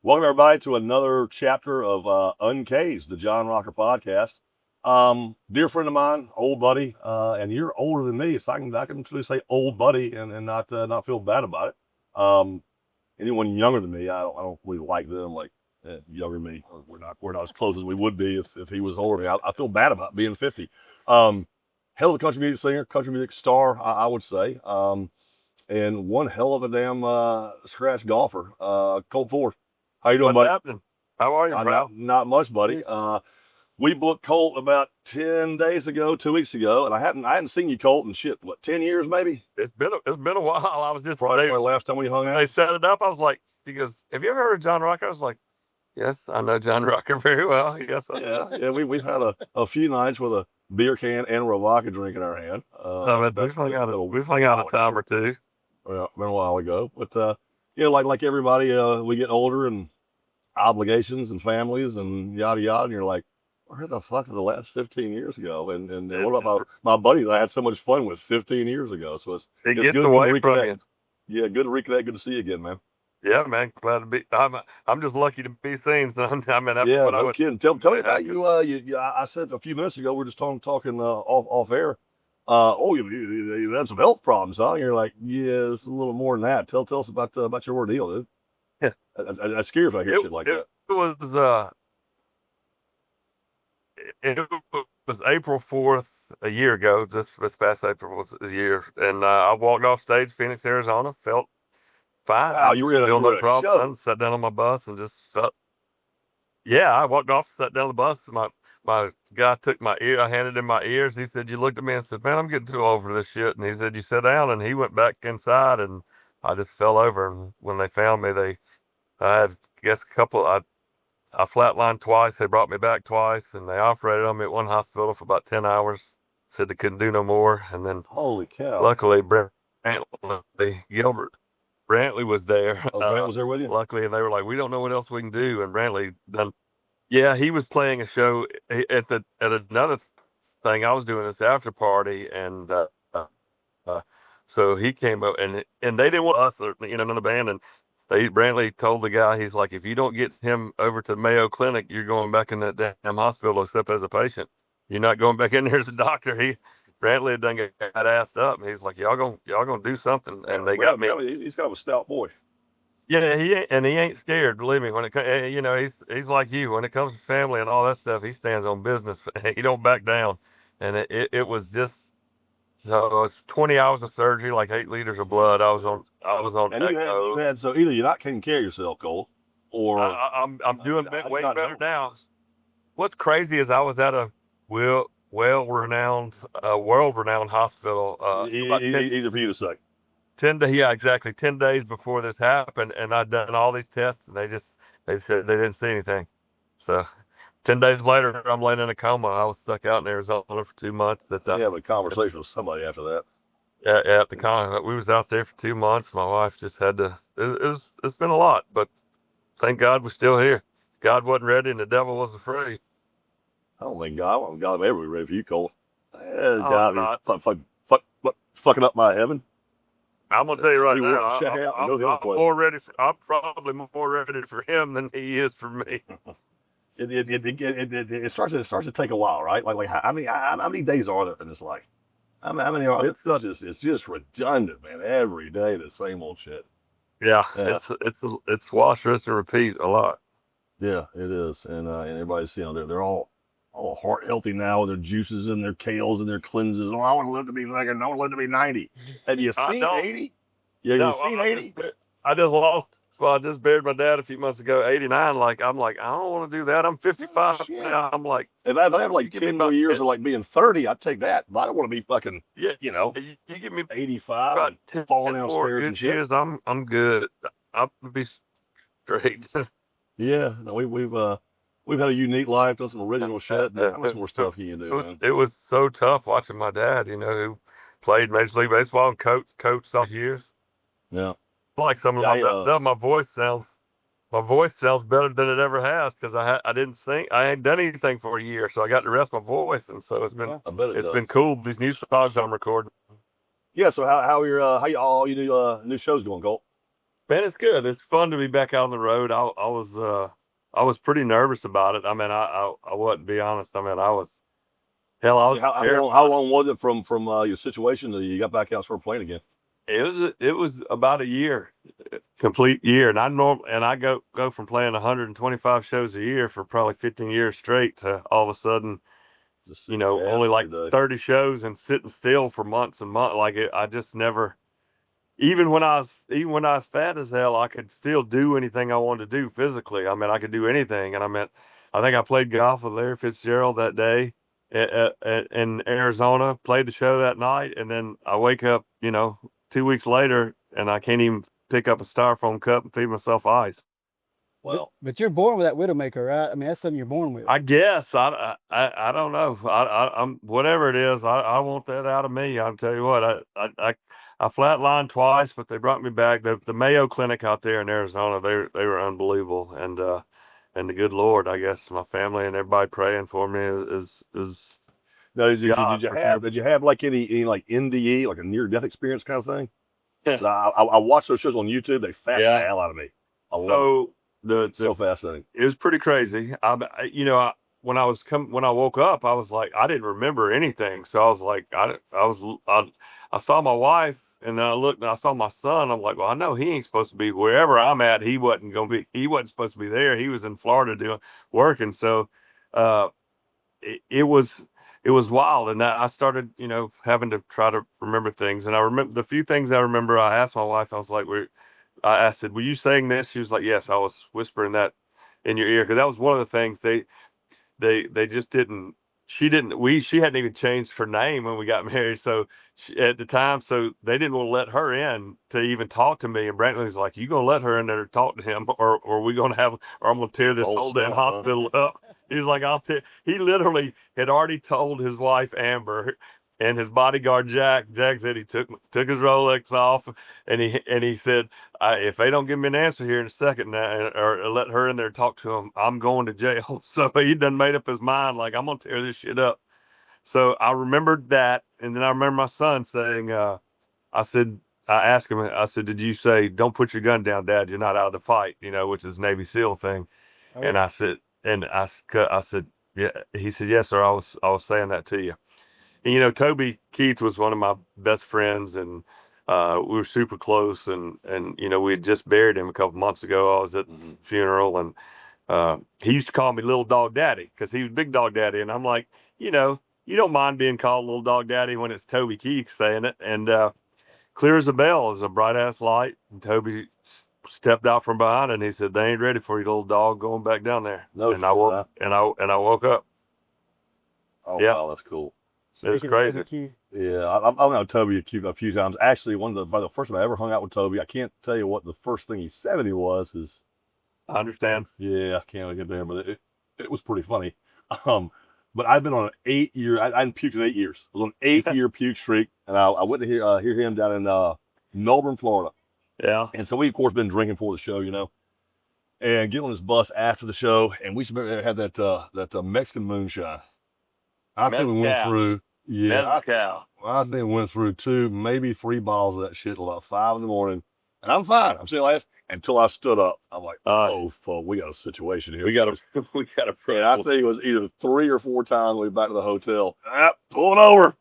Welcome everybody to another chapter of Uncaged, the John Rocker podcast. Dear friend of mine, old buddy, and you're older than me, so I can truly say old buddy and not feel bad about it. Anyone younger than me, I don't really like them. Like younger than me, we're not as close as we would be if he was older than me. I feel bad about being 50. Hell of a country music singer, country music star, I would say. And one hell of a damn scratch golfer, Colt Ford. How you doing, What's buddy? happening? How are you, bro? Not much, buddy. We booked Colt about 10 days ago, 2 weeks ago, and I hadn't seen you, Colt, in shit, what, 10 years maybe? It's been a while. I was just Probably last time we hung out. they set it up. I was like, because have you ever heard of John Rocker? I was like, yes, I know John Rocker very well. Yes, Yeah. We've had a few nights with a beer can and a vodka drink in our hand. we've hung out a time or two. Well, been a while ago, but like everybody, we get older and obligations and families and yada yada, and you're like, where the fuck did the last 15 years ago? And what about my buddies I had so much fun with 15 years ago? So it's It good gets to away from reconnect. you. Yeah, good to reconnect. Good to see you again, man. Yeah, man. Glad to be. I'm just lucky to be seen. So that's Yeah, what I no would. kidding. Tell me about you. I said a few minutes ago we were just talking off air. You had some health problems, huh? And you're like, yeah, it's a little more than that. Tell us about your ordeal, dude. Yeah. I scare if I hear shit like that. It was April 4th a year ago. This past April was a year, and I walked off stage, Phoenix, Arizona. Felt fine. Wow, you were Still no at a problem. show. Sat down on my bus and just felt. Yeah, I walked off, sat down on the bus. My guy took my ear. I handed him my ears. He said, "You looked at me and said, man, I'm getting too old for this shit." And he said, "You sit down." And he went back inside, and I just fell over. And when they found me, I had, I guess, I flatlined twice. They brought me back twice, and they operated on me at one hospital for about 10 hours. Said they couldn't do no more. And then, Holy cow! luckily, Gilbert, Brantley was there. Oh, Brant was there with you? Luckily, and they were like, "We don't know what else we can do." And Brantley done. Yeah, he was playing a show at another thing. I was doing this after party, and so he came up, and they didn't want us, or, another band, and Brantley told the guy, he's like, "If you don't get him over to the Mayo Clinic, you're going back in that damn hospital except as a patient. You're not going back in there as a doctor." Brantley had done got assed up, and he's like, y'all gonna do something," and they got me. He's kind of a stout boy. Yeah, he ain't scared. Believe me, when he's like you. When it comes to family and all that stuff, he stands on business. He don't back down, and it was just. So it was 20 hours of surgery, like 8 liters of blood. I was on And ECMO. you had so either you're not taking care of yourself, Cole, or I'm doing way better now. What's crazy is I was at a world-renowned hospital. Easier for you to say. 10 days, yeah, exactly. 10 days before this happened, and I'd done all these tests, and they said they didn't see anything. So 10 days later, I'm laying in a coma. I was stuck out in Arizona for 2 months. You have a conversation with somebody after that. Yeah, at the coma. We was out there for 2 months. My wife just had to. It's been a lot, but thank God we're still here. God wasn't ready, and the devil was afraid. I don't think God ever be ready for you, Cole. God is fucking up my heaven. I'm gonna tell you right now, I'm probably more ready for him than he is for me. It starts to take a while, right? Like how many days are there in this life? How many are it's just redundant, man. Every day the same old shit. Yeah. It's wash, rinse, and repeat a lot. Yeah, it is, and everybody's they're all heart healthy now with their juices and their kales and their cleanses. Oh, I want to live to be I want to live to be 90. Have you seen 80? Yeah, you seen 80? I just buried my dad a few months ago, 89. I'm like, I don't want to do that. I'm 55 now. I'm like, if I have like 10 more years of like being 30, I'd take that. But I don't want to be fucking, you give me 85 and falling downstairs and shit. Years, I'm good. I'll be straight. Yeah, no, we've had a unique life, done some original shit. How much more stuff can you do, man? It was so tough watching my dad, who played Major League Baseball and coached all years. Yeah. Like some of my stuff, my voice sounds better than it ever has, because I didn't sing. I ain't done anything for a year, so I got to rest my voice, and so it's been cool. These new songs I'm recording. Yeah. So how all your new shows going, Colt? Man, it's good. It's fun to be back out on the road. I was pretty nervous about it. I mean, I wasn't, be honest. I mean, I was How long was it from your situation that you got back out and started playing again? It was about a year, complete year, and I go from playing 125 shows a year for probably 15 years straight to all of a sudden, only like 30 shows and sitting still for months and months. Like I just never. Even when I was fat as hell, I could still do anything I wanted to do physically. I mean, I could do anything, and I think I played golf with Larry Fitzgerald that day in Arizona. Played the show that night, and then I wake up, 2 weeks later, and I can't even pick up a styrofoam cup and feed myself ice. Well, but you're born with that Widowmaker, right? I mean, that's something you're born with. I guess I don't know. I'm whatever it is. I want that out of me. I'll tell you what. I flatlined twice, but they brought me back. The Mayo Clinic out there in Arizona, they were unbelievable, and the good Lord, I guess my family and everybody praying for me is. Now, did you have like any like NDE, like a near death experience kind of thing? I watch those shows on YouTube. They fascinate the hell out of me. I love it. So fascinating. It was pretty crazy. When I woke up, I was like, I didn't remember anything. So I was like, I saw my wife, and then I looked and I saw my son. I'm like, well, I know he ain't supposed to be wherever I'm at. He wasn't supposed to be there. He was in Florida working. So, it was wild. And I started, having to try to remember things. And I remember the few things I remember, I asked my wife, I was like, I said, were you saying this? She was like, yes, I was whispering that in your ear. Because that was one of the things they just didn't. She hadn't even changed her name when we got married. So at the time, so they didn't want to let her in to even talk to me. And Brantley was like, you going to let her in there to talk to him, or we going to or I'm going to tear this whole damn hospital up. He's like, he literally had already told his wife, Amber, and his bodyguard, Jack said he took his Rolex off, and he said, if they don't give me an answer here in a second now, or let her in there and talk to him, I'm going to jail. So he done made up his mind, like, I'm going to tear this shit up. So I remembered that. And then I remember my son saying, I asked him, I said, did you say, don't put your gun down, Dad, you're not out of the fight, which is Navy SEAL thing. Oh, and I said, yeah. He said, yes, sir. I was saying that to you. And, Toby Keith was one of my best friends, and we were super close, and we had just buried him a couple months ago. I was at the funeral, and he used to call me Little Dog Daddy because he was Big Dog Daddy. And I'm like, you don't mind being called Little Dog Daddy when it's Toby Keith saying it. And clear as a bell, as a bright ass light. And Toby stepped out from behind, and he said, they ain't ready for you, little dog, going back down there. No, and I woke up. Oh, yeah. Wow, that's cool. It's crazy. Yeah, I've known Toby a few times. Actually, by the first time I ever hung out with Toby, I can't tell you what the first thing he said to me was. I understand. Yeah, I can't get there, but it was pretty funny. But I've been on an 8-year. I hadn't puked in 8 years. I was on an 8-year puke streak, and I went to hear him down in Melbourne, Florida. Yeah. And so we, of course, been drinking for the show, and get on this bus after the show, and we had that Mexican moonshine. I think we went through. Yeah, I think we went through 2, maybe 3 bottles of that shit till about 5 in the morning, and I'm fine. I'm sitting last until I stood up. I'm like, oh fuck, we got a situation here. We got a And I think it was either 3 or 4 times we back to the hotel. Pulling over.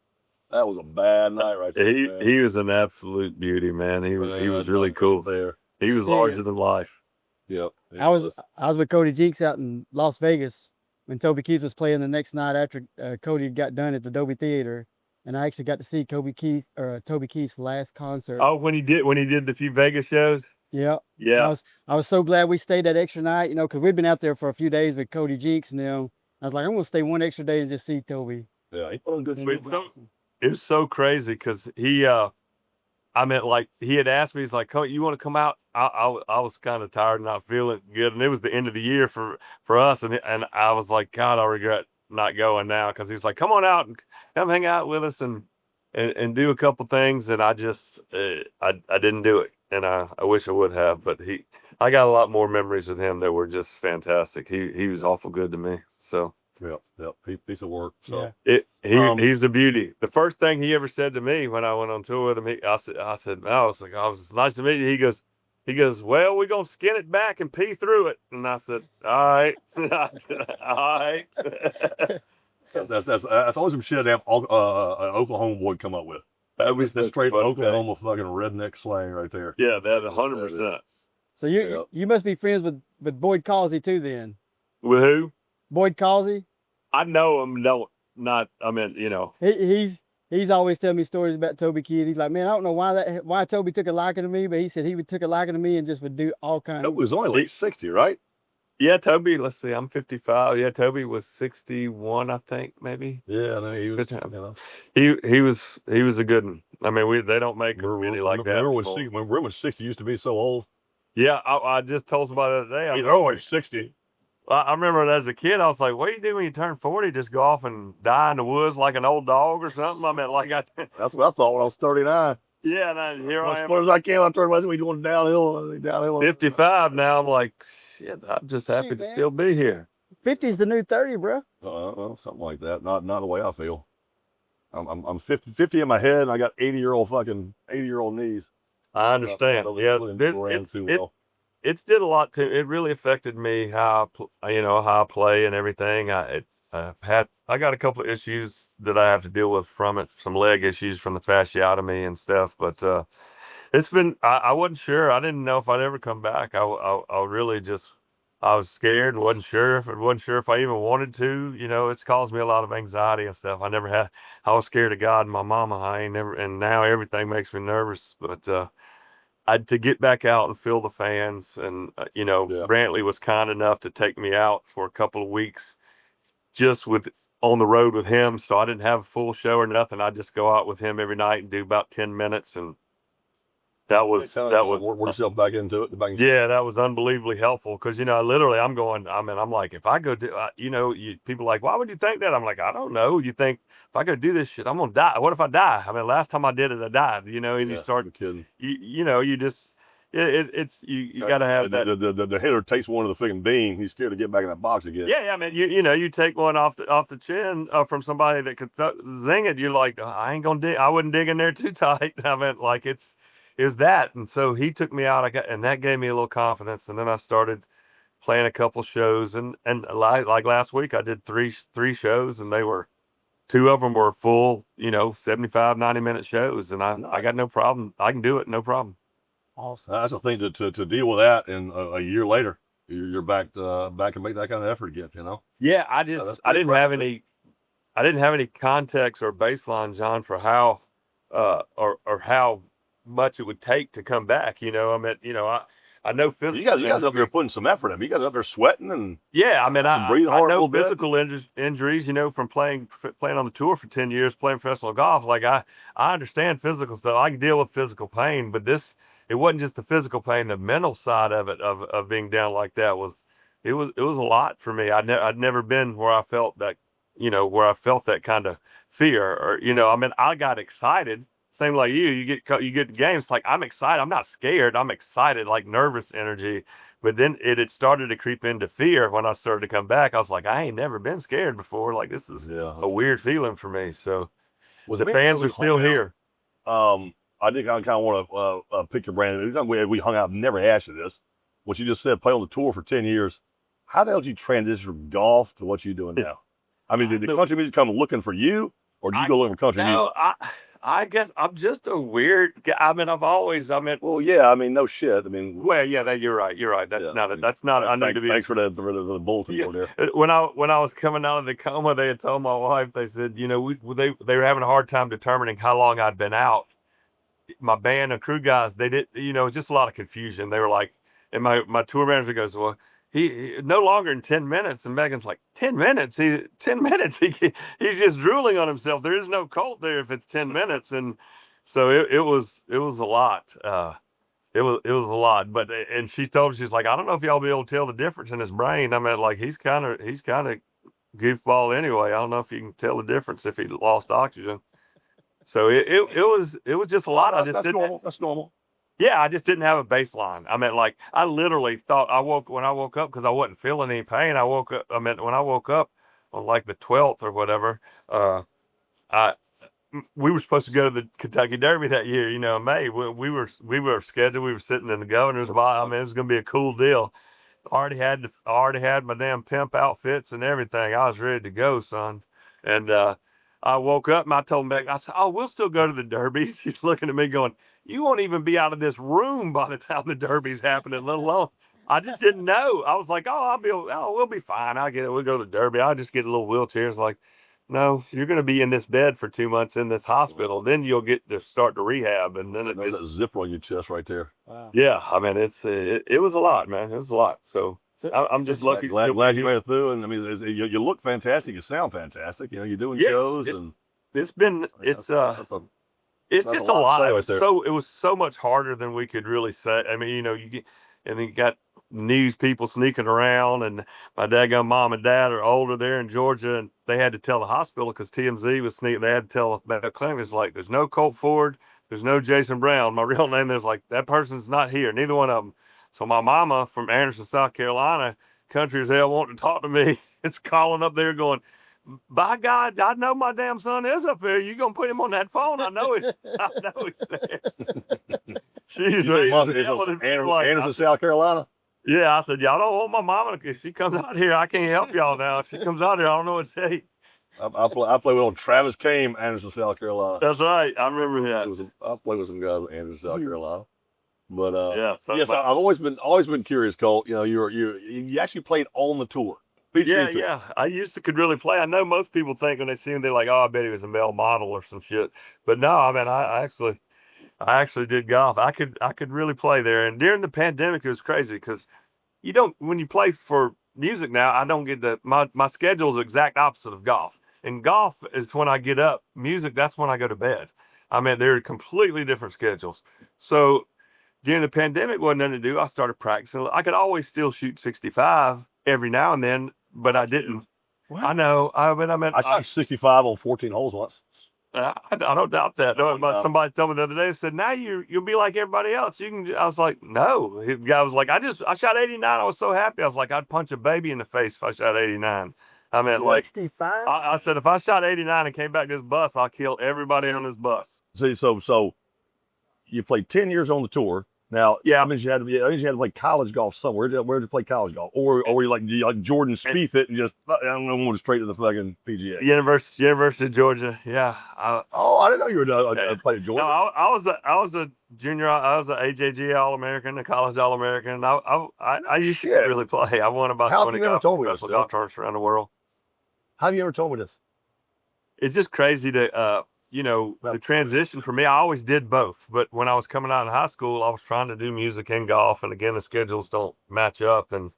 That was a bad night right there. He was an absolute beauty, man. He was really cool there. He was larger than life. Yep. I was with Cody Jeeks out in Las Vegas when Toby Keith was playing the next night after Cody got done at the Dolby Theater, and I actually got to see Toby Keith's last concert. Oh, when he did the few Vegas shows. Yeah. Yeah. I was so glad we stayed that extra night, because we'd been out there for a few days with Cody Jeeks, and I was like, I'm gonna stay one extra day and just see Toby. Yeah, he put on good show. It was so crazy because he had asked me, he's like, Colt, you want to come out? I was kind of tired and not feeling good, and it was the end of the year for us, and I was like, God, I regret not going now, because he was like, come on out and come hang out with us and do a couple things, and I just I didn't do it, and I wish I would have, but I got a lot more memories with him that were just fantastic. He was awful good to me, so. Yep. Piece of work. So he's a beauty. The first thing he ever said to me when I went on tour with him, I said, it's nice to meet you. He goes, He goes, well, we're going to skin it back and pee through it. And I said, all right. All right. That's always some shit that an Oklahoma boy come up with. That was That's straight funny Oklahoma fucking redneck slang right there. Yeah, that 100%. So you must be friends with Boyd Causey too then. With who? Boyd Causey? I know him. Not. I mean, you know. He's always telling me stories about Toby Keith. He's like, man, I don't know why Toby took a liking to me, but he said he took a liking to me and just would do all kinds. Toby was only like 60, right? Yeah, Toby. Let's see, I'm 55. Yeah, Toby was 61, I think, maybe. Yeah, no, he was. He was a good one. I mean, they don't make many like that. Remember when 60 used to be so old? Yeah, I just told somebody the other day. They're always 60. I remember as a kid, I was like, what do you do when you turn 40? Just go off and die in the woods like an old dog or something? I mean, like that's what I thought when I was 39. Yeah, and here I am. As far as I can, I'm turning we going downhill. 55 now. I'm like, shit, I'm just happy to still be here. 50's the new 30, bro. Well, something like that. Not the way I feel. I'm 50 in my head, and I got 80-year-old knees. I understand. Yeah, it's did a lot to. It really affected me how I play and everything. I got a couple of issues that I have to deal with from it, some leg issues from the fasciotomy and stuff. But it's been. I wasn't sure. I didn't know if I'd ever come back. I really just. I was scared and wasn't sure if I even wanted to. You know, it's caused me a lot of anxiety and stuff. I was scared of God and my mama. And now everything makes me nervous. But to get back out and feel the fans, and Brantley was kind enough to take me out for a couple of weeks, just on the road with him. So I didn't have a full show or nothing. I just go out with him every night and do about 10 minutes, and that was work yourself back into it. Yeah, that was unbelievably helpful because literally I'm like, if I go do people are like, why would you think that? I'm like, I don't know. You think if I go do this shit, I'm gonna die. What if I die? I mean, last time I did it, I died. And you start kidding. You just you gotta have that. The hitter takes one of the freaking beam. He's scared to get back in that box again. Yeah, I mean, you take one off the chin from somebody that could zing it. You're like, I ain't gonna dig. I wouldn't dig in there too tight. I mean, like is that. And so he took me out. And that gave me a little confidence. And then I started playing a couple shows. And like last week, I did three shows, and two of them were full, 75, 90-minute shows. And I got no problem. I can do it. No problem. Awesome. That's the thing to deal with that. And a year later, you're back and make that kind of effort again, Yeah. I didn't have any context or baseline, John, for how, or how much it would take to come back. I mean, I know physical. You guys up there putting some effort in. You guys up there sweating and I mean, I know physical injuries. From playing on the tour for 10 years, playing professional golf. Like I understand physical stuff. I can deal with physical pain, but it wasn't just the physical pain. The mental side of it, of being down like that was a lot for me. I'd never been where I felt that, where I felt that kind of fear, or I mean, I got excited. Same like you get the games. Like I'm excited. I'm not scared. I'm excited, like nervous energy. But then it started to creep into fear when I started to come back. I was like, I ain't never been scared before. Like this is a weird feeling for me. So the fans are still here. I think I kind of want to pick your brain. We hung out, never asked you this. What you just said, play on the tour for 10 years. How the hell did you transition from golf to what you're doing now? I mean, did the country music come looking for you, or did you go looking for country music? I guess I'm just a weird guy. I mean, well, yeah, I mean, no shit. I mean, well, yeah, you're right. That's not. I need to be. Thanks for the bulletin board there. When I was coming out of the coma, they had told my wife. They said, they were having a hard time determining how long I'd been out. My band and crew guys, they did. It was just a lot of confusion. They were like, and my tour manager goes, well, he no longer in 10 minutes. And Megan's like, 10 minutes? 10 minutes? He's just drooling on himself. There is no Colt there if it's 10 minutes. And so it was a lot. It was a lot. But, and she told me, she's like, I don't know if y'all be able to tell the difference in his brain. I mean, like he's kind of goofball anyway. I don't know if you can tell the difference if he lost oxygen. So it was just a lot. That's normal. Yeah, I just didn't have a baseline. I mean, like I literally thought when I woke up, because I wasn't feeling any pain. When I woke up on like the 12th or whatever, we were supposed to go to the Kentucky Derby that year, in May. We were scheduled. We were sitting in the governor's box. I mean, it was going to be a cool deal. I already had my damn pimp outfits and everything. I was ready to go, son. And I woke up and I told Beck, I said, "Oh, we'll still go to the Derby." She's looking at me going, "You won't even be out of this room by the time the Derby's happening, let alone." I just didn't know. I was like, we'll be fine. I'll get it. We'll go to the Derby. I'll just get a little wheelchair. It's like, no, you're going to be in this bed for 2 months in this hospital. Then you'll get to start the rehab. And then there's a zipper on your chest right there. Wow. Yeah. I mean, it was a lot, man. It was a lot. So I'm just lucky. Glad you made it through. And I mean, you look fantastic. You sound fantastic. You're doing shows and it's just a lot. It was so much harder than we could really say. I mean, and then you got news people sneaking around, and my daggone mom and dad are older there in Georgia, and they had to tell the hospital because TMZ was sneaking. They had to tell that claim. It's like, there's no Colt Ford, there's no Jason Brown. My real name, there's like, that person's not here, neither one of them. So my mama from Anderson, South Carolina, country as hell, wanting to talk to me, it's calling up there going, "By God, I know my damn son is up there. You gonna put him on that phone? I know it. I know he's there." She's Anderson, South Carolina. Yeah, I said, "Y'all don't want my mama. If she comes out here, I can't help y'all now. If she comes out here, I don't know what to say." I play with old Travis Kame, Anderson, South Carolina. That's right. I remember that. I played with some guys in Anderson, South Carolina. But yes, I've always been curious, Colt. You actually played on the tour. Yeah. I could really play. I know most people think when they see him, they're like, "Oh, I bet he was a male model or some shit." But no, I mean, I actually did golf. I could really play there. And during the pandemic, it was crazy because when you play for music now, I don't get my schedule is the exact opposite of golf. And golf is when I get up. Music, that's when I go to bed. I mean, they're completely different schedules. So during the pandemic, wasn't nothing to do. I started practicing. I could always still shoot 65 every now and then, but I didn't. What? I know. I shot 65 on 14 holes once. I don't doubt that. No, somebody told me the other day, said, "Now you'll be like everybody else. You can." I was like, "No." The guy was like, I shot 89. I was so happy. I was like, I'd punch a baby in the face if I shot 89. I mean, like 65. I said, if I shot 89 and came back to this bus, I'll kill everybody on this bus. See, so you played 10 years on the tour. Now, yeah, I mean, you had to play college golf somewhere. Where did you play college golf? Or were you like Jordan Spieth it and just, I don't know, went straight to the fucking PGA? University of Georgia. Yeah. I didn't know you were playing at Georgia. No, I was a junior. I was an AJG All-American, a college All-American. I used to really play. I won about 20 golf tournaments around the world. How have you ever told me this? It's just crazy to, the transition for me. I always did both, but when I was coming out of high school, I was trying to do music and golf, and again, the schedules don't match up. And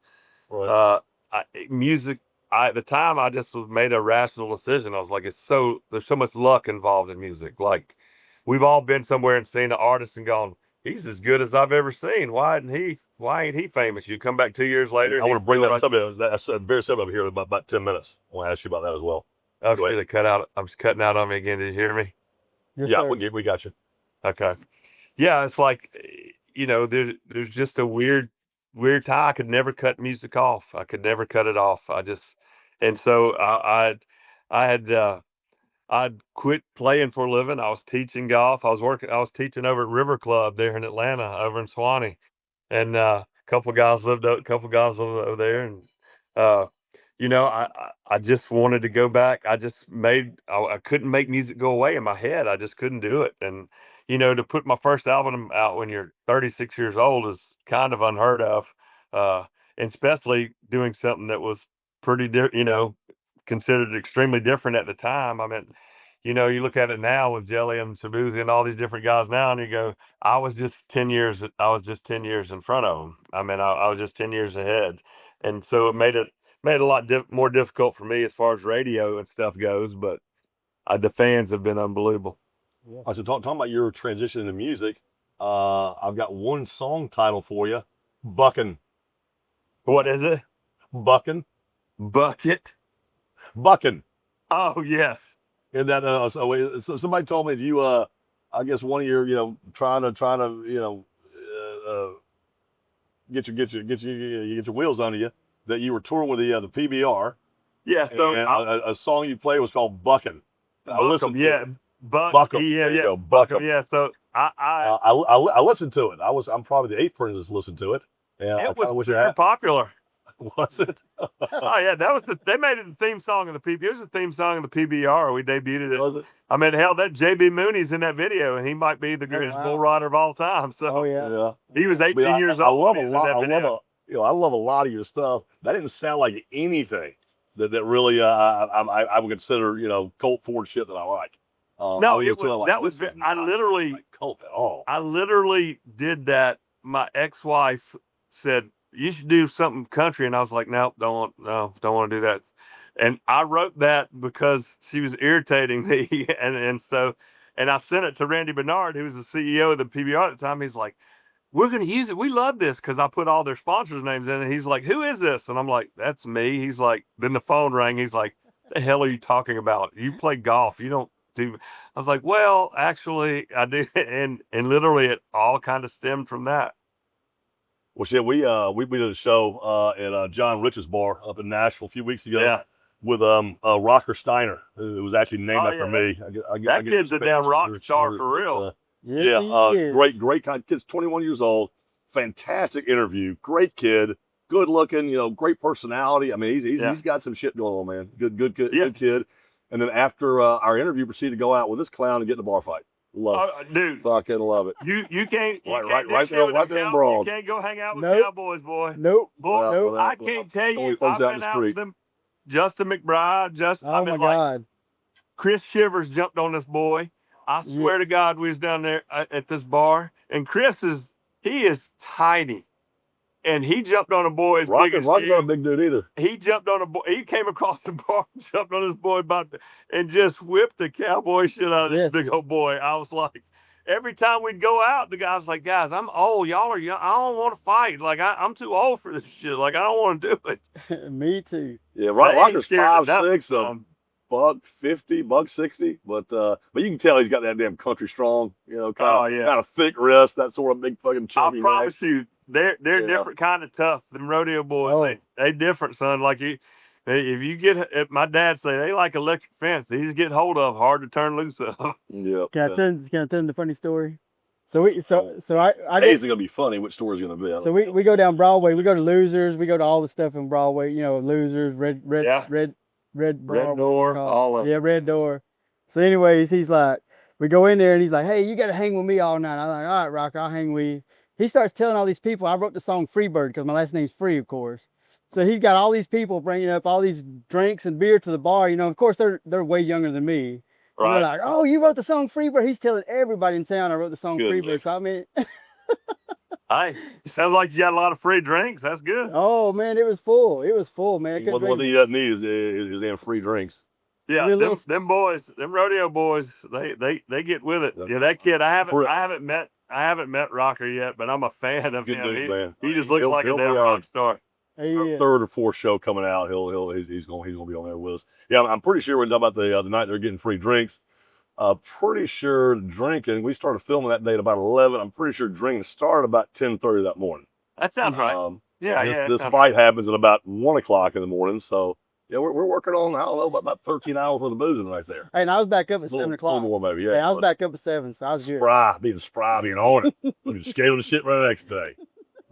music, at the time, I just made a rational decision. I was like, there's so much luck involved in music. Like, we've all been somewhere and seen an artist and gone, "He's as good as I've ever seen. Why ain't he famous?" You come back 2 years later. I want to bring that up. That's very simple up here in about 10 minutes. I want to ask you about that as well. Okay, they cut out. I was cutting out on me again. Did you hear me? Yes, yeah, sir. we got you. Okay. Yeah, it's like, there's just a weird tie. I could never cut music off. I could never cut it off. And so I'd quit playing for a living. I was teaching golf. I was teaching over at River Club there in Atlanta, over in Swanee, and a couple of guys lived over there, and I just wanted to go back. I couldn't make music go away in my head. I just couldn't do it. And, to put my first album out when you're 36 years old is kind of unheard of. And especially doing something that was pretty, considered extremely different at the time. I mean, you look at it now with Jelly and Shabuzi and all these different guys now, and you go, I was just 10 years in front of them. I mean, I was just 10 years ahead. And so it made it a lot more difficult for me as far as radio and stuff goes, but the fans have been unbelievable. Yeah. So talking about your transition into music, I've got one song title for you, Buckin'. What is it? Buckin'. Bucket? Buckin'. Oh, yes. And that, so somebody told me that you, I guess one of your, trying to, get your wheels under you, that you were touring with the PBR. Yeah, so a song you played was called "Buckin'." Yeah, Buck. There Yeah, you yeah. go, Buck 'em. Buckham. Yeah. So I listened to it. I'm probably the 8th person that's listened to it. Yeah, I it kind was of wish I very had. popular. Was it? Oh yeah, that was they made it the theme song of the PBR. It was the theme song of the PBR. We debuted it. Was it? I mean, hell, that JB Mooney's in that video, and he might be the greatest bull rider of all time. So Oh yeah. Yeah. he was I mean, 18 years I old. love when a he was in lot. that I video. love I love a lot of your stuff. That didn't sound like anything that really I would consider Colt Ford shit that I like. No, was it was feeling like, that was. this is I not literally, like Colt at all. I literally did that. My ex-wife said you should do something country, and I was like, no, don't want to do that. And I wrote that because she was irritating me, and I sent it to Randy Bernard, who was the CEO of the PBR at the time. He's like, we're going to use it. We love this, because I put all their sponsors' names in it. He's like, who is this? And I'm like, that's me. He's like, then the phone rang. He's like, the hell are you talking about? You play golf. You don't do. I was like, well, actually, I do. And literally, it all kind of stemmed from that. Well, shit, we did a show at John Rich's bar up in Nashville a few weeks ago. Yeah. With Rocker Steiner, who was actually named Oh, after yeah. me. That kid's a damn rock star for real. Yes, he is. Great kind. Kid's 21 years old. Fantastic interview. Great kid. Good looking. Great personality. I mean, he's got some shit going on, man. Good kid. And then after our interview, proceeded to go out with this clown and get in a bar fight. Love it. Dude. Fucking love it. You can't Right there in Broad. You can't go hang out with Nope. cowboys, boy. Nope. Boy, Nope. I can't tell only you. folks I've out in been the out with street. them. Justin McBride, Oh my God. Chris Shivers jumped on this boy. I swear to God, we was down there at this bar, and Chris is tiny, and he jumped on a boy as big as Rocker's you. not a big dude either. He jumped on a boy. He came across the bar, jumped on this boy and just whipped the cowboy shit out of this big old boy. I was like, every time we'd go out, the guy's like, guys, I'm old. Y'all are young. I don't want to fight. Like I'm too old for this shit. Like I don't want to do it. Me too. Yeah, Rocker's 5'6", $150, $160, but you can tell he's got that damn country strong, kind of thick wrist, that sort of big fucking chubby I promise you, they're different kind of tough. Them rodeo boys, they different, son. Like if you get, my dad say they like electric fence. These get hold of, hard to turn loose of. Yeah. Can I tell them the funny story? So I Days are gonna be funny. Which story's gonna be? So we go down Broadway. We go to Losers. We go to all the stuff in Broadway. Losers, Red Door, all of it. Yeah, Red Door. So anyways, he's like, we go in there and he's like, hey, you got to hang with me all night. I'm like, all right, Rocker, I'll hang with you. He starts telling all these people. I wrote the song Freebird because my last name's Free, of course. So he's got all these people bringing up all these drinks and beer to the bar. Of course they're way younger than me. Right. And they're like, oh, you wrote the song Freebird. He's telling everybody in town I wrote the song Freebird. So I mean. Hey, sounds like you got a lot of free drinks. That's good. Oh man, it was full. It was full, man. One thing he doesn't need is damn free drinks. Yeah, them boys, them rodeo boys, they get with it. Yeah, that kid, I haven't met Rocker yet, but I'm a fan of him. Dude, man. He just looks like a damn rock star. Yeah. Third or fourth show coming out, he's gonna be on there with us. Yeah, I'm pretty sure we're talking about the night they're getting free drinks. Pretty sure drinking. We started filming that day at about 11. I'm pretty sure drinking started about 10:30 that morning. That sounds right. This fight happens at about 1 o'clock in the morning. So yeah, we're working on, I don't know, about 13 hours worth of boozing right there. Hey, and I was back up at 7 o'clock. A little more maybe, yeah. Hey, I was back up at 7, so I was good. Spry, being on it. We just scaling the shit right the next day.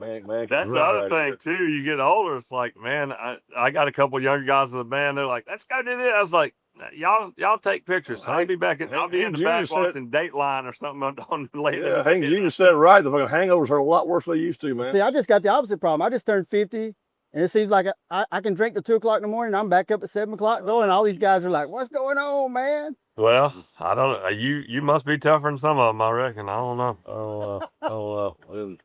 Man, that's the other thing too. You get older, it's like, man, I got a couple younger guys in the band. They're like, let's go do this. I was like, y'all take pictures. I'll be back. I'll be in the back watching Dateline or something on later. Yeah, Hank Jr. said it right. The fucking hangovers are a lot worse than they used to, man. See, I just got the opposite problem. I just turned 50, and it seems like I can drink till 2 o'clock in the morning. I'm back up at 7 o'clock going. All these guys are like, "What's going on, man?" Well, I don't know. You must be tougher than some of them, I reckon. I don't know.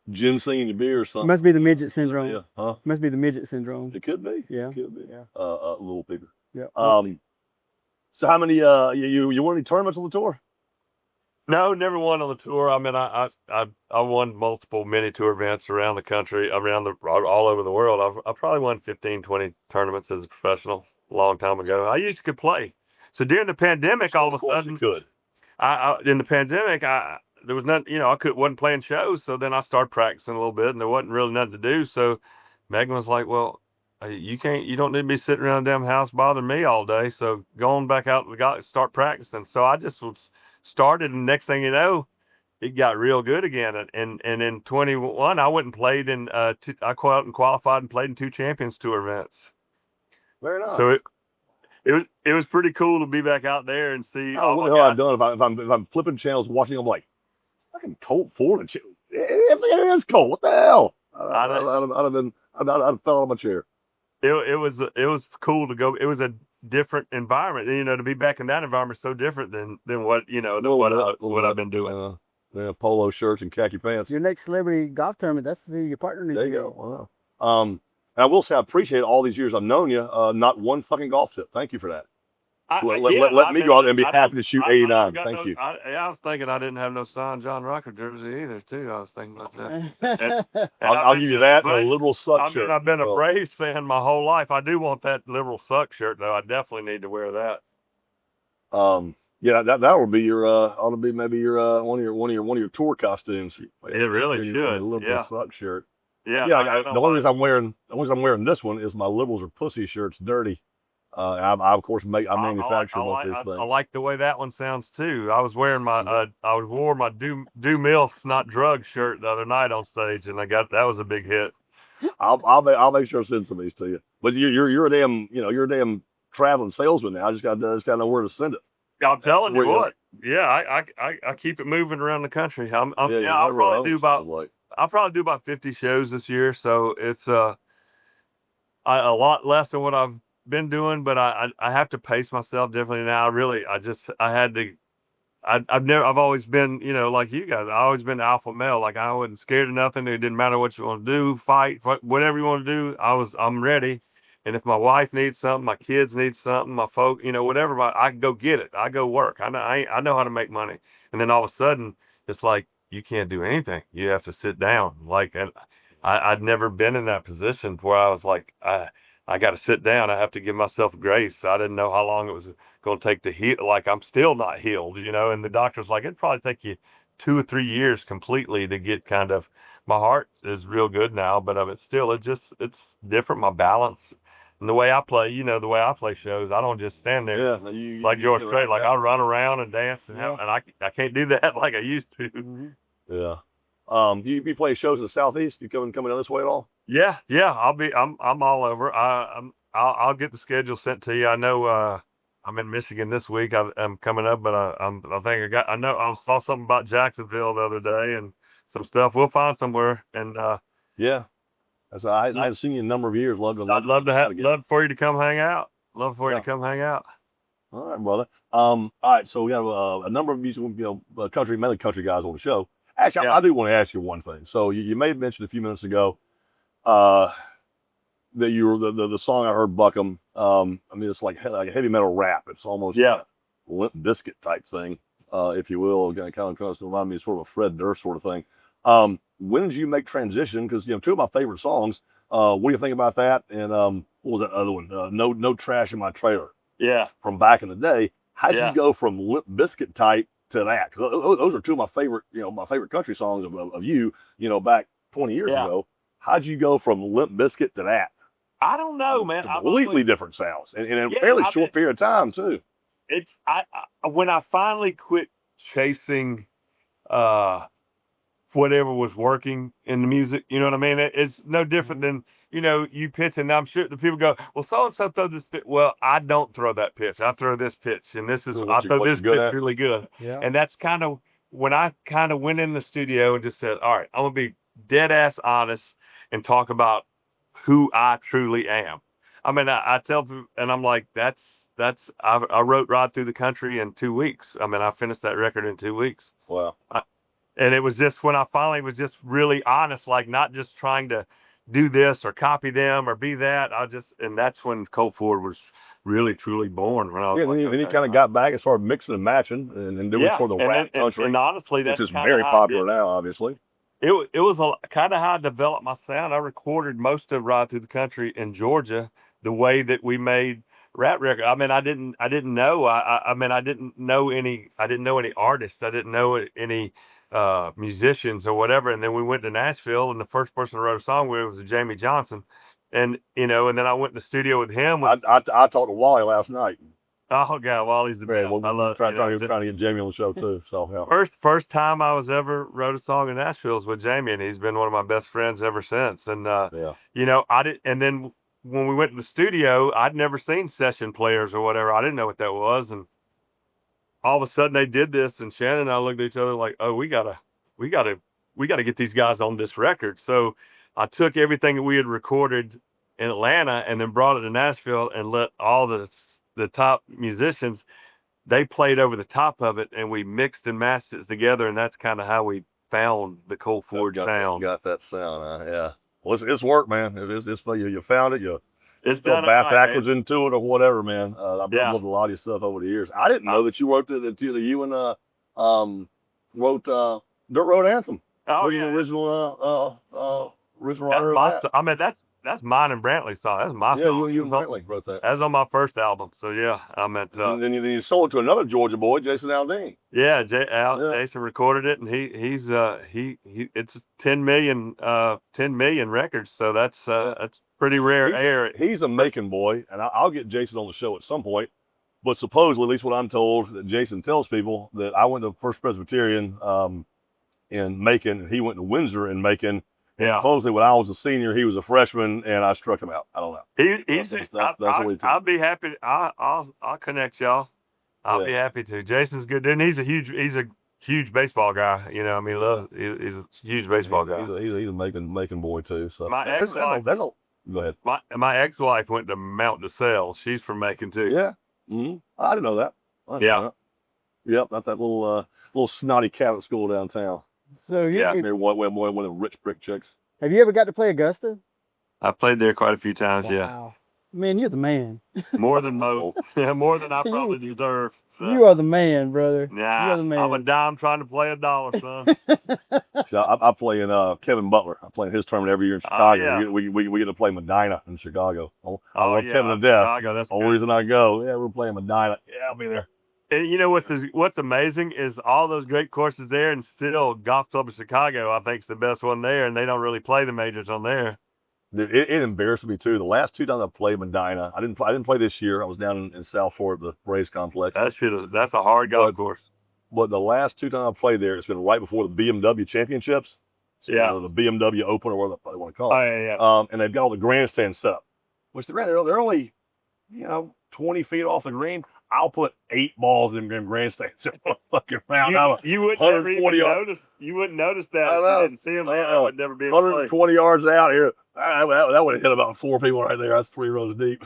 Ginseng in your beer or something. Must be the midget syndrome. Yeah, huh? Must be the midget syndrome. It could be. Yeah, it could be. Yeah. Little people. Yeah. So how many you won any tournaments on the tour? No, never won on the tour. I mean, I won multiple mini tour events around the country, all over the world. I probably won 15, 20 tournaments as a professional a long time ago. I used to play. So during the pandemic, all of a sudden, you could. In the pandemic, there was nothing, I wasn't playing shows. So then I started practicing a little bit, and there wasn't really nothing to do. So Megan was like, well, You don't need to be sitting around the damn house bothering me all day. So going back out, we got start practicing. So I just was started, and next thing you know, it got real good again. And in 21, I went and played in I go out and qualified and played in 2 Champions Tour events. Very nice. So it was pretty cool to be back out there and see. Oh, what the hell I've done if I'm flipping channels, watching, I'm like, fucking Colt Ford. It is Colt. What the hell? I'd have fell out of my chair. It was cool to go. It was a different environment, to be back in that environment, so different than what what I've been doing. Polo shirts and khaki pants. Your next celebrity golf tournament, that's who your partner needs There to you go. go. Wow. And I will say I appreciate all these years I've known you. Not one fucking golf tip. Thank you for that. Let me go out there and be happy to shoot 89. Thank you. I was thinking I didn't have no signed John Rocker jersey either, too. I was thinking about that. And I'll give you that and a liberal suck shirt. I've been a Braves fan my whole life. I do want that liberal suck shirt, though. I definitely need to wear that. Yeah, that would be your ought to be maybe your one of your tour costumes. It really should. Liberal suck shirt. Yeah. The only reason I'm wearing this one is my liberals are pussy shirt's dirty. I of course manufacture both these things. I like the way that one sounds too. I was wearing my I wore my do milfs not drugs shirt the other night on stage, and that was a big hit. I'll make sure I send some of these to you. But you're a damn you're a damn traveling salesman now. I just gotta know where to send it. I'm telling you what. Yeah, I keep it moving around the country. I'll probably do about 50 shows this year, so it's a lot less than what I've been doing, but I have to pace myself differently now. I've always been, like you guys, I always been alpha male. Like I wasn't scared of nothing. It didn't matter what you want to do, fight, whatever you want to do. I'm ready. And if my wife needs something, my kids need something, my folk, whatever, I can go get it. I go work. I know how to make money. And then all of a sudden it's like, you can't do anything. You have to sit down. Like, and I'd never been in that position where I was like, I got to sit down. I have to give myself grace. I didn't know how long it was going to take to heal. Like I'm still not healed, and the doctor's like, it'd probably take you 2 or 3 years completely to get kind of, my heart is real good now, but it's different. My balance and the way I play, the way I play shows, I don't just stand there like George Strait. Like I run around and dance and I can't do that like I used to. Mm-hmm. Yeah. Do you be playing shows in the Southeast? You coming down this way at all? Yeah. I'm all over. I'll get the schedule sent to you. I know I'm in Michigan this week. I'm coming up, but I saw something about Jacksonville the other day and some stuff. We'll find somewhere. And yeah, I haven't seen you in a number of years. I'd love for you to come hang out. Love for you to come hang out. All right, brother. All right, so we have a number of musical, mainly country guys on the show. Actually, I do want to ask you one thing. So you may have mentioned a few minutes ago that you were the song I heard, Buckham. It's like a heavy metal rap. It's almost a Limp Bizkit type thing, if you will. Kind of remind me of sort of a Fred Durst sort of thing. When did you make transition? Because 2 of my favorite songs. What do you think about that? And what was that other one? No Trash in My Trailer. Yeah. From back in the day. How'd you go from Limp Bizkit type to that? Those are 2 of my favorite, my favorite country songs of you, back 20 years ago. How'd you go from Limp Bizkit to that? I don't know, man. Completely different sounds, and in a fairly short period of time too. When I finally quit chasing whatever was working in the music, you know what I mean? It's no different than, you pitching. Now I'm sure the people go, well, so-and-so throw this pitch. Well, I don't throw that pitch. I throw this pitch, and I throw this pitch really good. Yeah. And that's kind of when I kind of went in the studio and just said, all right, I'm going to be dead ass honest and talk about who I truly am. I tell people, and I'm like, I wrote Ride Through the Country in 2 weeks. I finished that record in 2 weeks. Wow. And it was just when I finally was just really honest, like not just trying to do this or copy them or be that. And that's when Colt Ford was really truly born. When I was then he kind of got back and started mixing and matching and doing sort of the rap country. And honestly, that's which is very popular now, obviously. It was kind of how I developed my sound. I recorded most of Ride Through the Country in Georgia, the way that we made rap record. I didn't know. I didn't know any artists. I didn't know any musicians or whatever. And then we went to Nashville, and the first person who wrote a song with was Jamey Johnson. and and then I went in the studio with him. I talked to Wally last night. Oh God, Wally's the best. Well, I love trying to get Jamey on the show too. So yeah. First time I was ever wrote a song in Nashville was with Jamey, and he's been one of my best friends ever since. And I did. And then when we went to the studio, I'd never seen session players or whatever. I didn't know what that was, and all of a sudden they did this, and Shannon and I looked at each other like, oh, we gotta get these guys on this record. So I took everything that we had recorded in Atlanta and then brought it to Nashville and let all the top musicians, they played over the top of it, and we mixed and matched it together, and that's kind of how we found the Colt Ford sound. Got that sound, yeah. Well, it's work, man. It's you found it. It's throw done backwards into it or whatever, man. I've loved a lot of your stuff over the years. I didn't know that you wrote that you and wrote Dirt Road Anthem. Oh, yeah. Original writer. I mean, that's mine and Brantley's song. That's my song. Yeah, you and Brantley wrote that. That's on my first album. So yeah, I meant. And then you sold it to another Georgia boy, Jason Aldean. Yeah, Jason recorded it, and he's it's 10 million records. So that's pretty rare. He's a Macon boy, and I'll get Jason on the show at some point. But supposedly, at least what I'm told, that Jason tells people that I went to First Presbyterian in Macon, and he went to Windsor in Macon. Yeah. Supposedly, when I was a senior, he was a freshman, and I struck him out. I don't know. That's what he told. I'll be happy. I'll connect y'all. I'll be happy to. Jason's good, and he's a huge baseball guy. He's a huge baseball guy. He's a Macon boy too. So my ex-wife, go ahead. My ex-wife went to Mount DeSalle. She's from Macon too. Yeah. Mm-hmm. I didn't know that. Yep. Not that little snotty Catholic school downtown. So maybe one of the rich brick chicks. Have you ever got to play Augusta? I played there quite a few times. Wow. Yeah. Man, you're the man. More than most. Yeah, more than I probably deserve. So. You are the man, brother. Yeah, you are the man. I'm a dime trying to play a dollar, son. I play in Kevin Butler. I play in his tournament every year in Chicago. We get to play Medina in Chicago. I love Kevin to death. Chicago, that's only reason I go. Yeah, we're playing Medina. Yeah, I'll be there. And what's amazing is all those great courses there, and still Golf Club of Chicago, I think, is the best one there, and they don't really play the majors on there. Dude, it embarrassed me too. The last two times I played Medina, I didn't play this year. I was down in South Florida, the Braves complex. That's a hard golf course. But the last two times I played there, it's been right before the BMW championships. So, the BMW Open, or whatever they want to call it. Oh, yeah. And they've got all the grandstands set up, which they're only 20 feet off the green. I'll put 8 balls in them grandstands in one fucking round. You wouldn't notice. You wouldn't notice that. I know. If you didn't see them there. I would never be able 120 yards out here. That would have hit about 4 people right there. That's 3 rows deep.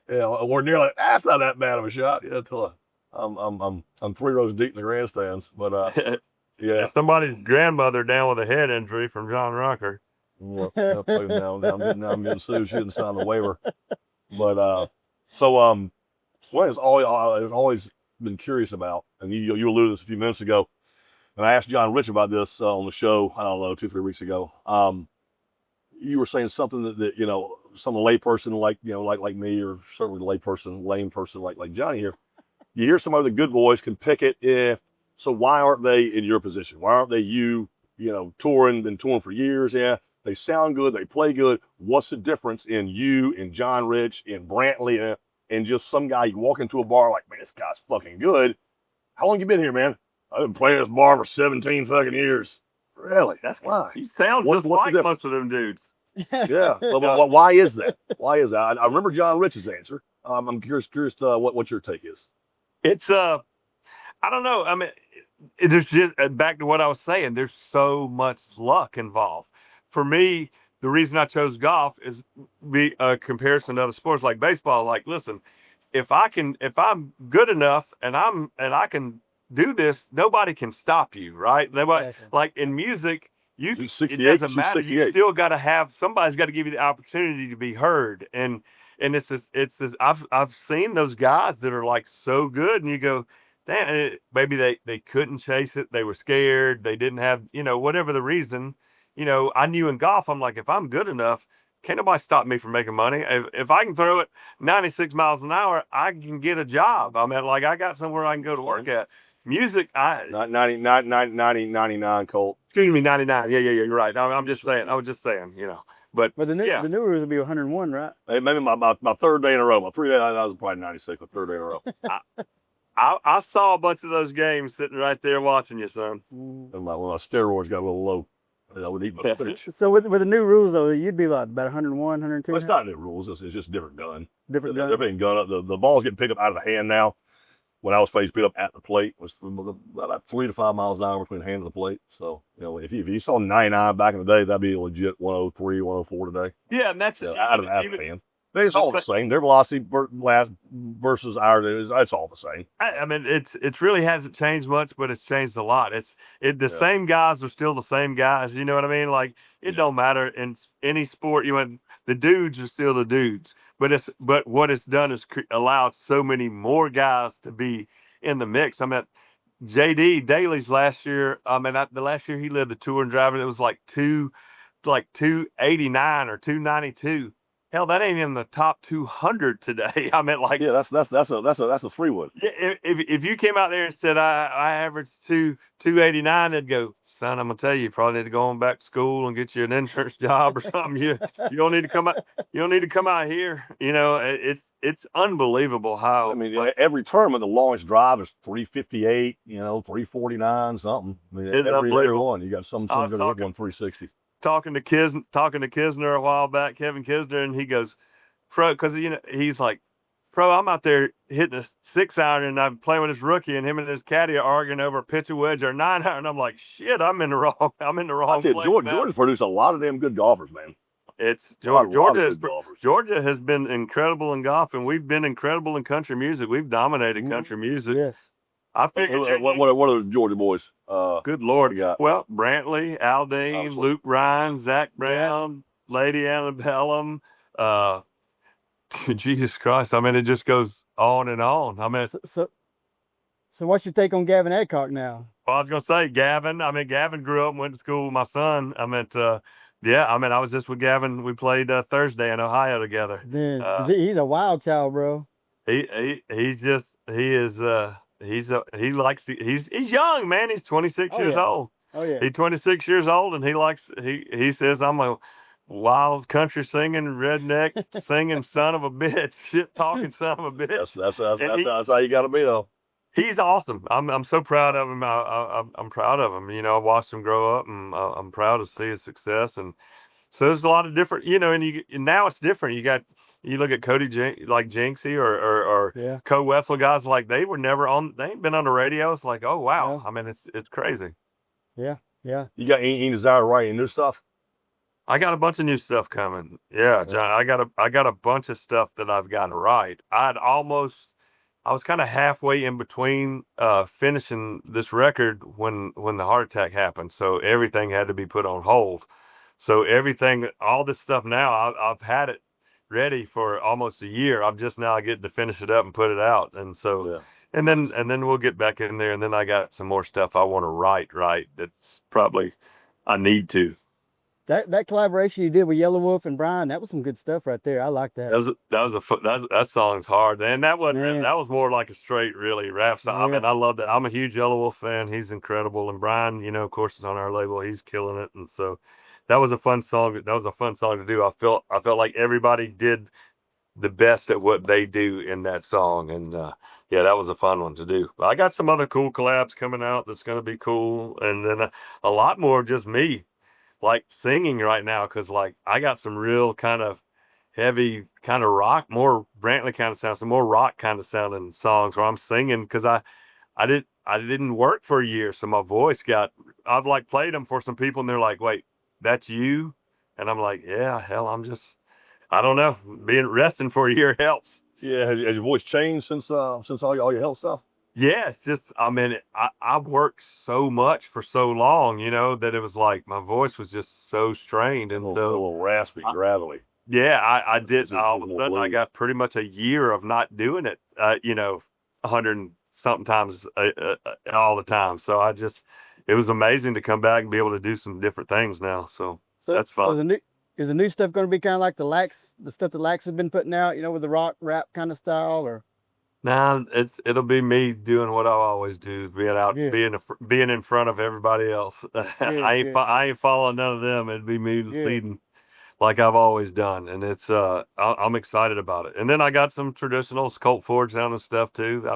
We're nearly. That's not that bad of a shot. Yeah, until I'm 3 rows deep in the grandstands. But yeah, somebody's grandmother down with a head injury from John Rocker. Now I'm getting sued. She didn't sign the waiver. But I've always been curious about, and you alluded to this a few minutes ago, and I asked John Rich about this on the show, I don't know, 2-3 weeks ago. You were saying something that some layperson like me, or certainly lame person like Johnny here, you hear some of the good boys can pick it. So why aren't they in your position? Why aren't they been touring for years? Yeah, they sound good, they play good. What's the difference in you, in John Rich, in Brantley, and just some guy you walk into a bar like, man, this guy's fucking good. How long you been here, man? I've been playing this bar for 17 fucking years. Really? That's why. You sound just like most of them dudes. Yeah. Well, why is that? Why is that? I remember John Rich's answer. I'm curious what your take is. It's I don't know. I mean, there's just back to what I was saying. There's so much luck involved. For me, the reason I chose golf is be a comparison to other sports like baseball. Like, listen, if I'm good enough and I can do this, nobody can stop you, right? Nobody, like in music, it doesn't matter. You still got to have somebody's got to give you the opportunity to be heard. And it's this. I've seen those guys that are like so good, and you go, damn, maybe they couldn't chase it. They were scared. They didn't have whatever the reason. I knew in golf, I'm like, if I'm good enough, can't nobody stop me from making money. If I can throw it 96 miles an hour, I can get a job. I mean, like I got somewhere I can go to work at. Music, not 99, Colt. Excuse me, 99. Yeah, you're right. I was just saying, But the new rules will be 101, right? Hey, maybe my third day in a row. My 3 day, that was probably 96. My third day in a row. I saw a bunch of those games sitting right there watching you, son. Mm. And when my steroids got a little low, I would eat my spinach. So with the new rules though, you'd be like about 101, 102. Well, it's not new rules. It's just different gun. Different They're gun. being gun up. The ball's getting picked up out of the hand now. When I was playing, picked up at the plate was about 3 to 5 miles an hour between the hand and the plate. So if you saw 99 back in the day, that'd be a legit 103, 104 today. Yeah, and that's Out of the hand. It's all the same. Their velocity versus ours, it's all the same. I mean, it really hasn't changed much, but it's changed a lot. The same guys are still the same guys. You know what I mean? Like it don't matter in any sport. The dudes are still the dudes. But what it's done is allowed so many more guys to be in the mix. I mean, JD Daly's last year. I mean, the last year he led the tour and driving, it was like 289 or 292. Hell, that ain't in the top 200 today. I mean, like, yeah, that's a 3-wood. If you came out there and said I averaged 289, they'd go, son, I'm gonna tell you probably need to go on back to school and get you an insurance job or something. You don't need to come out. You don't need to come out here. It's unbelievable how. I mean, every tournament, the longest drive is 358. 349 something. I mean, every one you got some gonna hit 360. Talking to Kisner a while back, Kevin Kisner, and he goes, pro, because he's like, pro, I'm out there hitting a 6-iron and I'm playing with this rookie, and him and his caddy are arguing over a pitch of wedge or 9-iron. And I'm like, shit, I'm in the wrong place. Georgia's produced a lot of them good golfers, man. It's Georgia has been incredible in golf, and we've been incredible in country music. We've dominated country music. Yes. I figured. What are the Georgia boys? Good Lord. Well, Brantley, Aldine, Luke Ryan, Zach Brown, Lady Annabellum, Jesus Christ. I mean, it just goes on and on. I mean, so what's your take on Gavin Adcock now? Well, I was going to say Gavin. I mean, Gavin grew up and went to school with my son. I meant, I was just with Gavin. We played Thursday in Ohio together. He's a wild child, bro. He's young, man. He's 26 years old. Oh yeah. He's 26 years old, and he says I'm a wild country singing redneck singing son of a bitch, shit talking son of a bitch. That's how you got to be, though. He's awesome. I'm so proud of him. I'm proud of him. I watched him grow up, and I'm proud to see his success. And so there's a lot of different, and now it's different. You look at Cody like Jinxie or Co Wessel, guys like they ain't been on the radio. It's like, oh wow. Yeah. I mean, it's crazy. Yeah. Yeah. You got any desire to write any new stuff? I got a bunch of new stuff coming. Yeah, John, I got a bunch of stuff that I've got to write. I was kind of halfway in between finishing this record when the heart attack happened. So everything had to be put on hold. So all this stuff now, I've had it ready for almost a year. I'm just now getting to finish it up and put it out. And so, and then we'll get back in there. And then I got some more stuff I want to write. That's probably, I need to. That collaboration you did with Yelawolf and Brian, that was some good stuff right there. I like that. That song's hard, and that was more like a straight really rap song. Yeah. I mean, I love that. I'm a huge Yelawolf fan. He's incredible, and Brian, of course, is on our label. He's killing it, and so that was a fun song. That was a fun song to do. I felt like everybody did the best at what they do in that song, and that was a fun one to do. I got some other cool collabs coming out that's going to be cool, and then a lot more just me. Like singing right now, because like I got some real kind of heavy kind of rock, more Brantley kind of sound, some more rock kind of sounding songs where I'm singing, because I didn't work for a year, so my voice I've like played them for some people and they're like, wait, that's you? And I'm like, yeah, hell, I don't know, resting for a year helps. Yeah, has your voice changed since all your health stuff? Yeah, it's just, I mean, I worked so much for so long, that it was like my voice was just so strained and a little raspy, gravelly. Yeah, I did. All of a sudden, I got pretty much a year of not doing it, 100 and something times all the time. So it was amazing to come back and be able to do some different things now. So that's fun. Is the new stuff going to be kind of like the stuff that Lax has been putting out, with the rock rap kind of style, or? Nah, it'll be me doing what I always do, being out, being in front of everybody else. I ain't following none of them. It'd be me leading like I've always done, and it's I'm excited about it. And then I got some traditional Colt Ford sounding stuff too.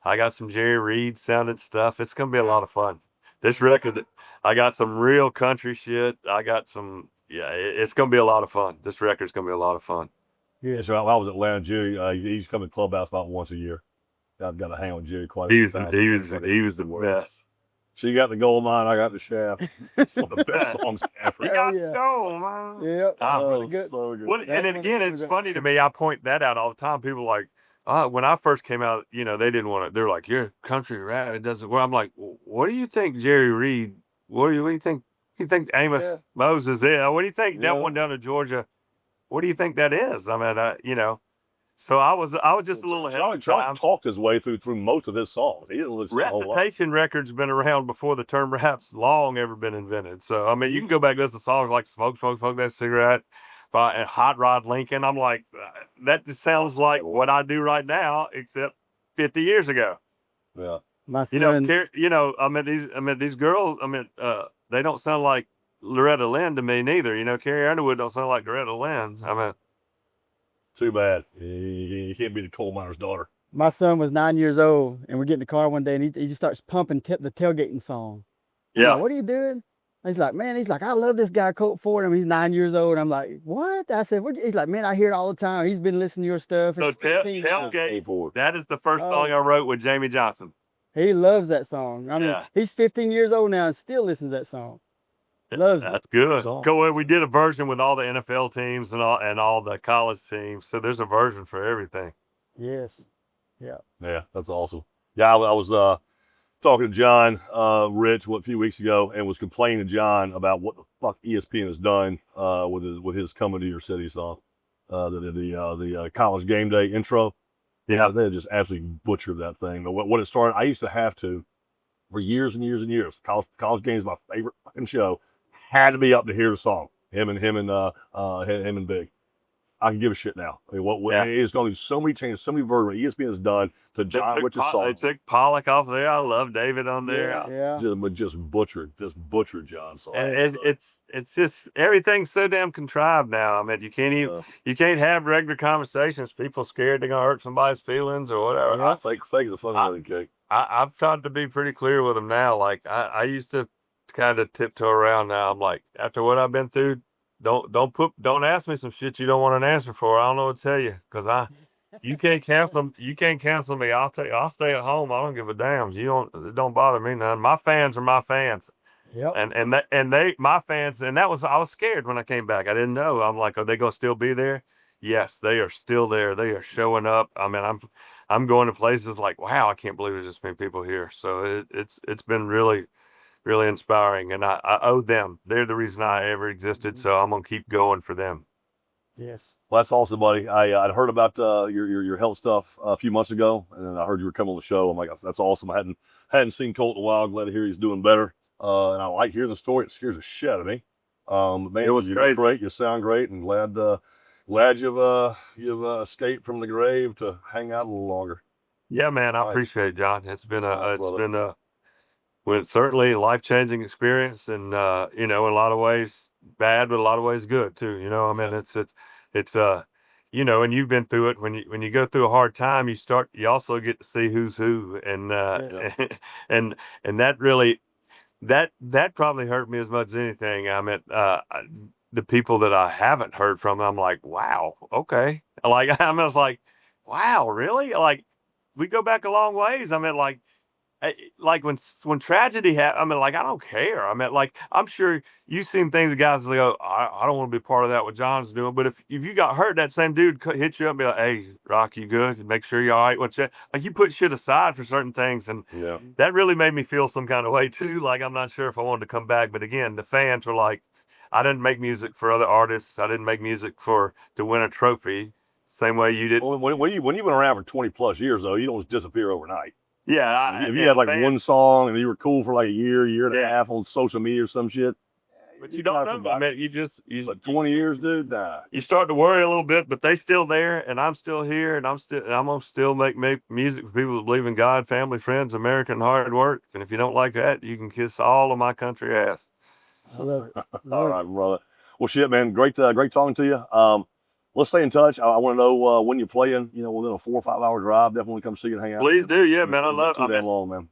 I got some Jerry Reed sounding stuff. It's gonna be a lot of fun. This record, I got some real country shit. I got some, it's gonna be a lot of fun. This record's gonna be a lot of fun. Yeah, so I was at Atlanta. Jerry, he's coming to Clubhouse about once a year. I've got to hang with Jerry quite a He few was times. he was the best. She got the gold mine, I got the shaft. It's one of the best songs ever. You got to go, man. Yep. Really good. So good. Well, and then again, it's funny to me. I point that out all the time. People are like, when I first came out, they didn't want to. They're like, "You're country rap. It doesn't." Well, I'm like, "What do you think, Jerry Reed? What do you think? You think Amos Moses is? What do you think that one down to Georgia? What do you think that is? I mean, So I was just a little ahead of Charlie talked his way through most of his songs. He didn't listen to a whole lot. Reputation Records been around before the term rap's long ever been invented. So I mean, you can go back and listen to songs like "Smoke, Smoke, Smoke That Cigarette" by Hot Rod Lincoln. I'm like, that just sounds like what I do right now, except 50 years ago. Yeah. My son, These girls. They don't sound like Loretta Lynn to me neither. Carrie Underwood don't sound like Loretta Lynn's. Too bad. You can't be the coal miner's daughter. my son was 9 years old, and we're getting in the car one day, and he just starts pumping the tailgating song. I'm like, what are you doing? He's like, I love this guy, Colt Ford. He's 9 years old. I'm like, what? I said, he's like, man, I hear it all the time. He's been listening to your stuff. So Tailgate, that is the first song I wrote with Jamey Johnson. He loves that song. I mean, he's 15 years old now and still listens to that song. Loves That's good. We did a version with all the NFL teams and all the college teams. So there's a version for everything. Yes. Yeah. Yeah, that's awesome. Yeah, I was talking to John Rich a few weeks ago and was complaining to John about what the fuck ESPN has done with his "Coming to Your City" song, the college game day intro. Yeah, they just absolutely butchered that thing. But what it started, I used to have to for years and years and years. College game is my favorite fucking show. Had to be up to hear the song. Him and Big. I can give a shit now. I mean, it's going to do so many changes, so many versions. ESPN has done to John Rich's songs. They took Pollock off there. I love David on there. Yeah. Just butchered John's song. It's just everything's so damn contrived now. I mean, you can't have regular conversations. People scared they're gonna hurt somebody's feelings or whatever. Yeah, fake is a funny cake. I've tried to be pretty clear with them now. Like I used to kind of tiptoe around. Now I'm like, after what I've been through, don't ask me some shit you don't want an answer for. I don't know what to tell you, because you can't cancel me. I'll stay at home. I don't give a damn. It don't bother me none. My fans are my fans. Yep. My fans, and I was scared when I came back. I didn't know. I'm like, are they gonna still be there? Yes, they are still there. They are showing up. I mean, I'm going to places like, wow, I can't believe there's this many people here. So it's been really, really inspiring, and I owe them. They're the reason I ever existed, so I'm gonna keep going for them. Yes. Well, that's awesome, buddy. I'd heard about your health stuff a few months ago, and then I heard you were coming on the show. I'm like, that's awesome. I hadn't seen Colt in a while. Glad to hear he's doing better. And I like hearing the story. It scares the shit out of me. Man, it was great. You sound great, and glad you've escaped from the grave to hang out a little longer. Yeah, man, I appreciate it, John. It's been certainly a life-changing experience, and in a lot of ways bad, but a lot of ways good too. I mean, it's and you've been through it. When you go through a hard time, you also get to see who's who, and and that really that probably hurt me as much as anything. I mean, the people that I haven't heard from, I'm like, wow, okay. Like I was like, wow, really? Like we go back a long ways. I mean, like when tragedy happened, I mean, like I don't care. I mean, like I'm sure you've seen things that guys go, I don't want to be part of that what John's doing. But if you got hurt, that same dude hit you up and be like, hey, Rock, you good? Make sure you're all right. What's that? Like you put shit aside for certain things, and that really made me feel some kind of way too. Like I'm not sure if I wanted to come back, but again, the fans were like, I didn't make music for other artists. I didn't make music to win a trophy. Same way you did. When you've been around for 20 plus years, though, you don't just disappear overnight. Yeah, if you had like one song and you were cool for like a year and a half on social media or some shit, but you don't know. I mean, you like 20 years, dude. Nah. You start to worry a little bit, but they still there, and I'm still here, and I'm gonna still make music for people who believe in God, family, friends, American hard work. And if you don't like that, you can kiss all of my country ass. I love it. All right, brother. Well, shit, man. Great talking to you. Let's stay in touch. I want to know when you're playing. You know, within a 4 or 5 hour drive. Definitely come see you and hang out. Please do, yeah, man. I love. Too damn long, man.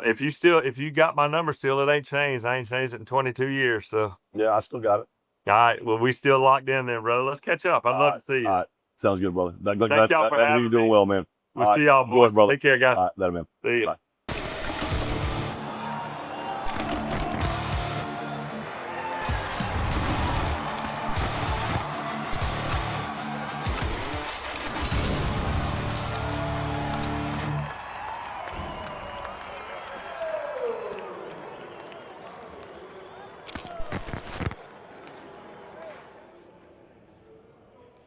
If you got my number still, it ain't changed. I ain't changed it in 22 years. So yeah, I still got it. All right. Well, we still locked in there, brother. Let's catch up. I'd love to see you. All right. Sounds good, brother. Thank y'all for having you're doing me. well, man. We'll see y'all, boys. brother. Take care, guys. All right, later, man. See you. Bye.